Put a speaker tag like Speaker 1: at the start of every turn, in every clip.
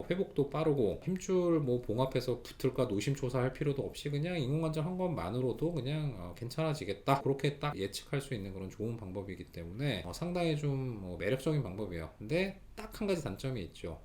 Speaker 1: 회복도 빠르고 힘줄 뭐 봉합해서 붙을까 노심초사할 필요도 없이 그냥 인공관절 한 것만으로도 그냥 괜찮아지겠다, 그렇게 딱 예측할 수 있는 그런 좋은 방법이기 때문에 상당히 좀 매력적인 방법이에요. 근데 딱 한 가지 단점이 있죠.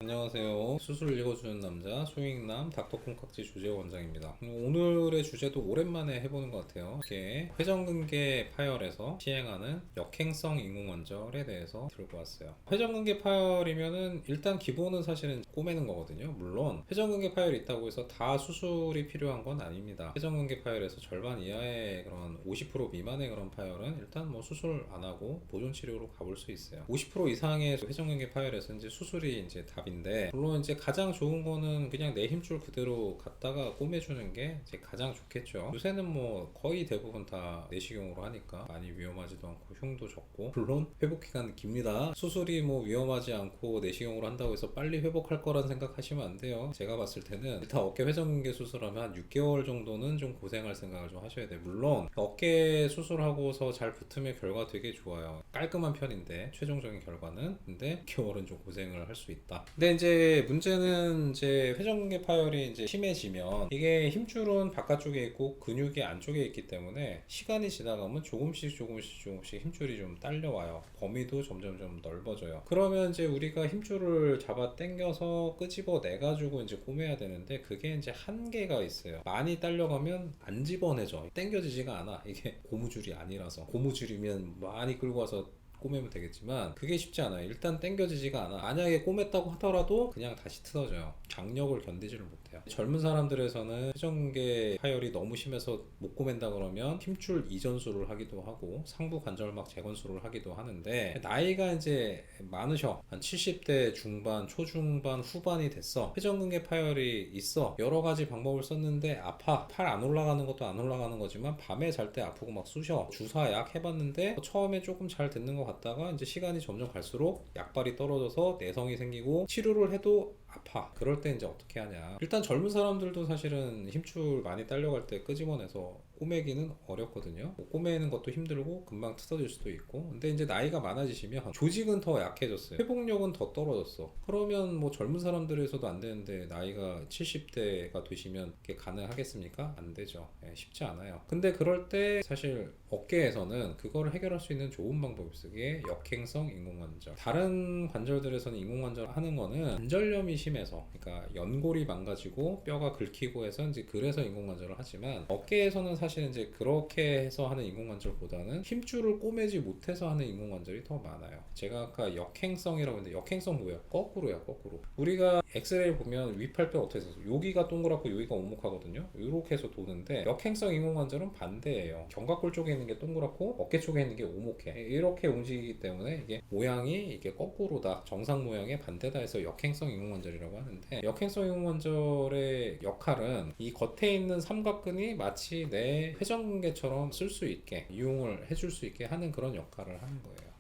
Speaker 1: 안녕하세요. 수술 읽어주는 남자 소잉남 닥터콩깍지 주제어 원장입니다. 오늘의 주제도 오랜만에 해보는 것 같아요. 이게 회전근개 파열에서 시행하는 역행성 인공관절에 대해서 들고 왔어요. 회전근개 파열이면은 일단 기본은 사실은 꼬매는 거거든요. 물론 회전근개 파열이 있다고 해서 다 수술이 필요한 건 아닙니다. 회전근개 파열에서 절반 이하의 그런 50% 미만의 그런 파열은 일단 뭐 수술 안 하고 보존 치료로 가볼 수 있어요. 50% 이상의 회전근개 파열에서 이제 수술이 이제 답인데, 물론 이제 가장 좋은 거는 그냥 내 힘줄 그대로 갖다가 꼬매주는 게 이제 가장 좋겠죠. 요새는 뭐 거의 대부분 다 내시경으로 하니까 많이 위험하지도 않고 흉도 적고, 물론 회복 기간은 깁니다. 수술이 뭐 위험하지 않고 내시경으로 한다고 해서 빨리 회복할 거란 생각하시면 안 돼요. 제가 봤을 때는 일단 어깨 회전근개 수술하면 한 6개월 정도는 좀 고생할 생각을 좀 하셔야 돼요. 물론 어깨 수술하고서 잘 붙으면 결과 되게 좋아요. 깔끔한 편인데 최종적인 결과는, 근데 6개월은 좀 고생을 할 수 있다. 근데 이제 문제는 이제 회전근개 파열이 이제 심해지면 이게 힘줄은 바깥쪽에 있고 근육이 안쪽에 있기 때문에 시간이 지나가면 조금씩 힘줄이 좀 딸려와요. 범위도 점점 넓어져요. 그러면 이제 우리가 힘줄을 잡아 당겨서 끄집어 내 가지고 이제 꼬매야 되는데, 그게 이제 한계가 있어요. 많이 딸려가면 안 집어내죠. 당겨지지가 않아. 이게 고무줄이 아니라서. 고무줄이면 많이 끌고 와서 꼬매면 되겠지만 그게 쉽지 않아요. 일단 당겨지지가 않아. 만약에 꼬맸다고 하더라도 그냥 다시 틀어져요. 장력을 견디지를 못해요. 젊은 사람들에서는 회전근개 파열이 너무 심해서 못 꼬맨다 그러면 힘줄 이전술을 하기도 하고 상부 관절막 재건술을 하기도 하는데, 나이가 이제 많으셔. 한 70대 중반, 초중반, 후반이 됐어. 회전근개 파열이 있어. 여러 가지 방법을 썼는데 아파. 팔 안 올라가는 것도 안 올라가는 거지만 밤에 잘 때 아프고 막 쑤셔. 주사 약 해봤는데 처음에 조금 잘 듣는 것 같다가 이제 시간이 점점 갈수록 약발이 떨어져서 내성이 생기고 치료를 해도 아파. 그럴 때 이제 어떻게 하냐. 일단 젊은 사람들도 사실은 힘줄 많이 딸려갈 때 끄집어내서 꼬매기는 어렵거든요. 꼬매는 것도 힘들고 금방 뜯어질 수도 있고. 근데 이제 나이가 많아지시면 조직은 더 약해졌어요. 회복력은 더 떨어졌어. 그러면 뭐 젊은 사람들에서도 안 되는데 나이가 70대가 되시면 그게 가능하겠습니까? 안 되죠. 쉽지 않아요. 근데 그럴 때 사실 업계에서는 그거를 해결할 수 있는 좋은 방법이 있어요. 그게 역행성 인공관절. 다른 관절들에서는 인공관절 하는 거는 관절염이 심해서, 그러니까 연골이 망가지고 뼈가 긁히고 해서 이제 그래서 인공관절을 하지만, 업계에서는 사실 이제 그렇게 해서 하는 인공관절보다는 힘줄을 꼬매지 못해서 하는 인공관절이 더 많아요. 제가 아까 역행성이라고 했는데 역행성 뭐예요? 거꾸로야, 거꾸로. 우리가 엑스레이 보면 위팔뼈 어떻게 해서 여기가 동그랗고 여기가 오목하거든요. 이렇게 해서 도는데 역행성 인공관절은 반대예요. 견갑골 쪽에 있는 게 동그랗고 어깨 쪽에 있는 게 오목해. 이렇게 움직이기 때문에 이게 모양이 이게 거꾸로다, 정상 모양의 반대다 해서 역행성 인공관절이라고 하는데, 역행성 인공관절의 역할은 이 겉에 있는 삼각근이 마치 내 회전근개처럼 쓸 수 있게 이용을 해줄 수 있게 하는 그런 역할을 하는 거예요.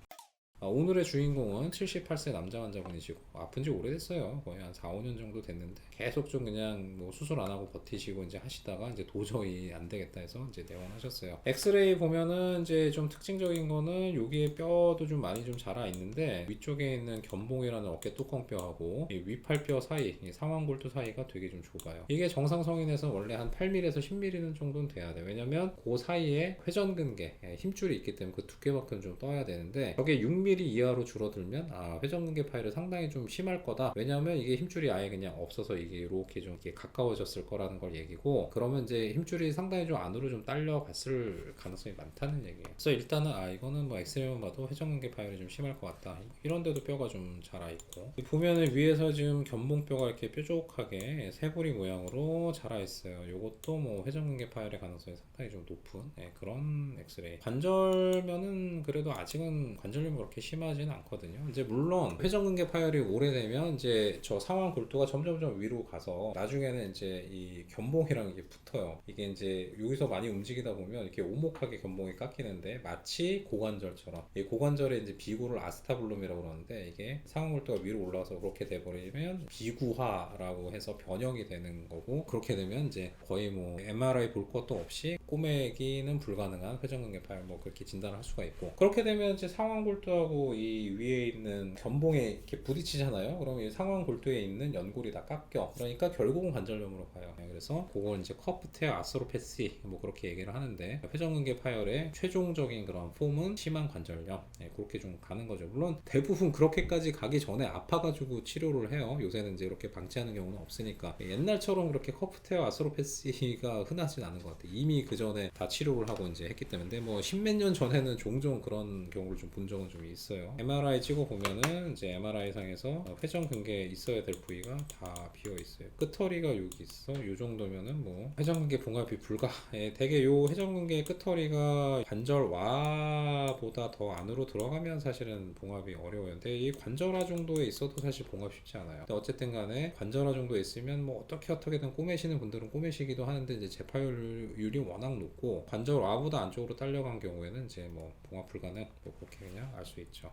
Speaker 1: 오늘의 주인공은 78세 남자 환자분이시고 아픈 지 오래됐어요. 거의 한 4, 5년 정도 됐는데 계속 좀 그냥 뭐 수술 안 하고 버티시고 이제 하시다가 이제 도저히 안 되겠다 해서 이제 내원하셨어요. 엑스레이 보면은 이제 좀 특징적인 거는 여기에 뼈도 좀 많이 좀 자라 있는데, 위쪽에 있는 견봉이라는 어깨 뚜껑뼈하고 이 위팔뼈 사이, 이 상완골두 사이가 되게 좀 좁아요. 이게 정상 성인에서 원래 한 8mm에서 10mm 정도는 돼야 돼요. 왜냐면 그 사이에 회전근개, 힘줄이 있기 때문에 그 두께만큼 좀 떠야 되는데, 저게 6mm 이하로 줄어들면 회전근개 파열이 상당히 좀 심할 거다. 왜냐면 이게 힘줄이 아예 그냥 없어서 이게 이렇게 좀 이렇게 가까워졌을 거라는 걸 얘기고, 그러면 이제 힘줄이 상당히 좀 안으로 좀 딸려갔을 가능성이 많다는 얘기예요. 그래서 일단은 이거는 뭐 엑스레이만 봐도 회전근개 파열이 좀 심할 것 같다. 이런데도 뼈가 좀 자라 있고, 보면은 위에서 지금 견봉뼈가 이렇게 뾰족하게 새부리 모양으로 자라 있어요. 요것도 뭐 회전근개 파열의 가능성이 상당히 좀 높은 그런 엑스레이. 관절면은 그래도 아직은 관절염이 그렇게 심하지는 않거든요. 이제 물론 회전근개 파열이 오래되면 이제 저 상완 골두가 점점 위로 가서 나중에는 이제 이 견봉이랑 이게 붙어요. 이게 이제 여기서 많이 움직이다 보면 이렇게 오목하게 견봉이 깎이는데, 마치 고관절처럼, 이 고관절에 이제 비구를 아스타블룸이라고 그러는데, 이게 상완 골두가 위로 올라와서 그렇게 돼버리면 비구화라고 해서 변형이 되는 거고, 그렇게 되면 이제 거의 뭐 MRI 볼 것도 없이 꼬매기는 불가능한 회전근개 파열, 뭐 그렇게 진단을 할 수가 있고, 그렇게 되면 이제 상완 골두하고 수술하고 이 위에 있는 견봉에 이렇게 부딪히잖아요. 그러면 이 상완 골두에 있는 연골이 다 깎여. 그러니까 결국은 관절염으로 가요. 그래서 그걸 이제 커프 테어 아스로패시 뭐 그렇게 얘기를 하는데, 회전근개 파열의 최종적인 그런 폼은 심한 관절염, 그렇게 좀 가는 거죠. 물론 대부분 그렇게까지 가기 전에 아파가지고 치료를 해요. 요새는 이제 이렇게 방치하는 경우는 없으니까. 옛날처럼 그렇게 커프 테어 아스로패시가 흔하진 않은 것 같아요. 이미 그 전에 다 치료를 하고 이제 했기 때문에. 근데 뭐 십몇 년 전에는 종종 그런 경우를 좀 본 적은 좀 있어요. MRI 찍어 보면은 이제 MRI 상에서 회전근개에 있어야 될 부위가 다 비어 있어요. 끝허리가 여기 있어. 요 정도면은 뭐 회전근개 봉합이 불가. 되게 요 회전근개 끝허리가 관절와보다 더 안으로 들어가면 사실은 봉합이 어려워요. 근데 이 관절화 정도에 있어도 사실 봉합 쉽지 않아요. 근데 어쨌든 간에 관절화 정도에 있으면 뭐 어떻게든 꼬매시는 분들은 꼬매시기도 하는데, 이제 재파열률이 워낙 높고 관절와보다 안쪽으로 딸려간 경우에는 이제 뭐 봉합 불가능, 뭐 그렇게 그냥 알 수 있죠.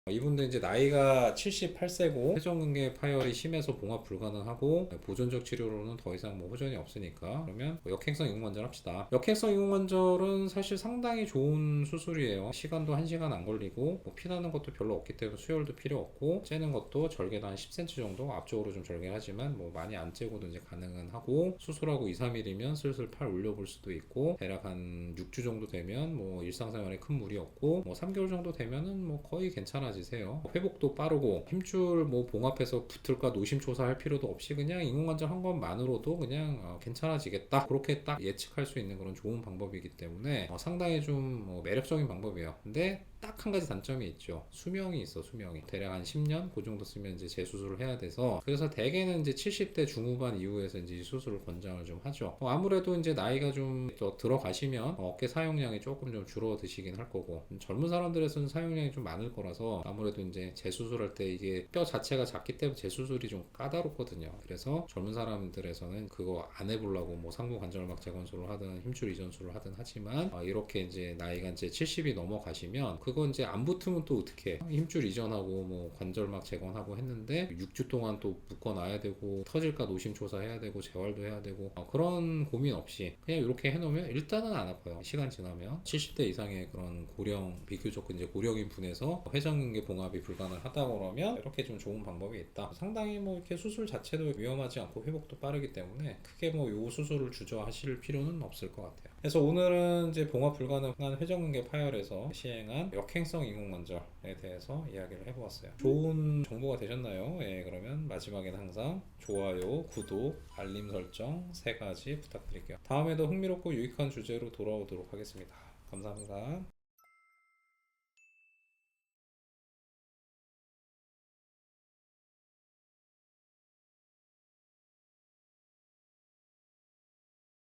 Speaker 1: 이분도 이제 나이가 78세고 회전근개 파열이 심해서 봉합 불가능하고 보존적 치료로는 더 이상 뭐 호전이 없으니까, 그러면 뭐 역행성 인공관절 합시다. 역행성 인공관절은 사실 상당히 좋은 수술이에요. 시간도 1시간 안 걸리고 뭐 피나는 것도 별로 없기 때문에 수혈도 필요 없고, 째는 것도 절개도 한 10cm 정도 앞쪽으로 좀 절개하지만 뭐 많이 안 째고도 이제 가능은 하고, 수술하고 2, 3일이면 슬슬 팔 올려볼 수도 있고, 대략 한 6주 정도 되면 뭐 일상생활에 큰 무리 없고, 뭐 3개월 정도 되면은 뭐 거의 괜찮아지세요. 회복도 빠르고, 힘줄 뭐 봉합해서 붙을까 노심초사할 필요도 없이 그냥 인공관절 한 것만으로도 그냥 괜찮아지겠다, 그렇게 딱 예측할 수 있는 그런 좋은 방법이기 때문에 상당히 좀 매력적인 방법이에요. 근데 딱 한 가지 단점이 있죠. 수명이 있어. 수명이 대략 한 10년 그 정도 쓰면 이제 재수술을 해야 돼서, 그래서 대개는 이제 70대 중후반 이후에서 이제 수술을 권장을 좀 하죠. 아무래도 이제 나이가 좀 더 들어가시면 어깨 사용량이 조금 좀 줄어드시긴 할 거고, 젊은 사람들에서는 사용량이 좀 많을 거라서 아무래도 이제 재수술할 때 이게 뼈 자체가 작기 때문에 재수술이 좀 까다롭거든요. 그래서 젊은 사람들에서는 그거 안 해보려고 뭐 상부 관절막 재건술을 하든 힘줄 이전술을 하든 하지만, 이렇게 이제 나이가 이제 70이 넘어가시면 그건 이제 안 붙으면 또 어떻게 해? 힘줄 이전하고 뭐 관절막 재건하고 했는데 6주 동안 또 묶어놔야 되고, 터질까 노심초사해야 되고 재활도 해야 되고, 그런 고민 없이 그냥 이렇게 해놓으면 일단은 안 아파요. 시간 지나면 70대 이상의 그런 고령, 비교적 이제 고령인 분에서 회전근개 봉합이 불가능하다고 그러면 이렇게 좀 좋은 방법이 있다. 상당히 뭐 이렇게 수술 자체도 위험하지 않고 회복도 빠르기 때문에 크게 뭐 요 수술을 주저하실 필요는 없을 것 같아요. 그래서 오늘은 이제 봉합 불가능한 회전근개 파열에서 시행한 역행성 인공관절에 대해서 이야기를 해보았어요. 좋은 정보가 되셨나요? 그러면 마지막에는 항상 좋아요, 구독, 알림 설정 3가지 부탁드릴게요. 다음에도 흥미롭고 유익한 주제로 돌아오도록 하겠습니다. 감사합니다.